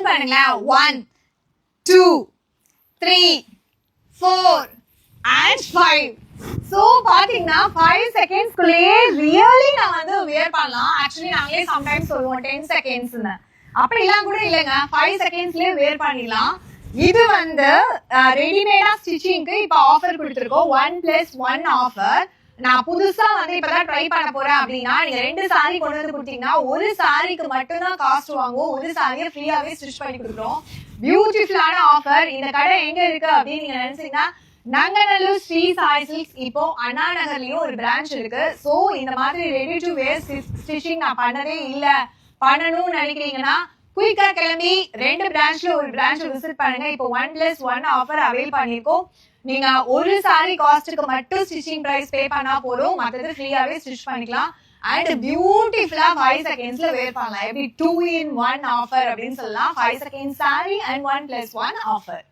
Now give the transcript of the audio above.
பண்ணுங்களேன். 1 2 3 4 and 5. So பாத்தீங்கன்னா 5 செகண்ட்ஸ்க்குள்ளேயே really நான் வந்து வியர் பண்ணலாம். ஆக்சுவலி நாங்களே சம்டைம்ஸ் சொல்லுவோம் 10 செகண்ட்ஸ்னு. அப்படிலாம் கூட இல்லைங்க, 5 செகண்ட்ஸ்லயே வியர் பண்ணிடலாம். இது வந்து ரெடிமேடா ஸ்டிச்சிங்க்கு இப்ப ஆஃபர் கொடுத்துருக்கோம். 1+1 ஆஃபர். நான் புதுசா வந்து இப்பதான் ட்ரை பண்ண போறேன் அப்படின்னா நீங்க 2 சாரி கொண்டு வந்து கொடுத்தீங்கன்னா ஒரு சாரிக்கு மட்டும்தான் காஸ்ட் வாங்குவோம். ஒரு சாரியை ஃப்ரீயாவே ஸ்டிச் பண்ணி கொடுக்குறோம். பியூட்டிஃபுல்லான ஆஃபர். இந்த கடை எங்க இருக்கு அப்படின்னு நீங்க நினைச்சீங்கன்னா நங்கநல்லூர் ஸ்ரீ சாய் சில்க்ஸ், இப்போ அண்ணா நகர்லயும் ஒரு பிரான்ச் இருக்கு. சோ இந்த மாதிரி ரெடி டு வேர் ஸ்டிச்சிங் நான் பண்ணதே இல்ல, பண்ணணும்னு நினைக்கிறீங்கன்னா குயிக்கா கிளம்பி 2 பிரான்ச்ல ஒரு பிரான்ச் விசிட் பண்ணுங்க. இப்போ 1+1 ஆஃபர் அவைல் பண்ணிருக்கோம். நீங்க ஒரு சாரி காஸ்ட்டுக்கு மட்டும் ஸ்டிச்சிங் பிரைஸ் பே பண்ணா போதும், மற்றது ஃப்ரீயாவே ஸ்டிச் பண்ணிக்கலாம். அண்ட் பியூட்டிஃபுல்லா 5 செகண்ட்ஸ்ல வேர் பண்ணலாம். எப்படி 2 in 1 ஆஃபர் அப்படின்னு சொல்லலாம். 5 செகண்ட் சாரி அண்ட் 1+1 ஆஃபர்.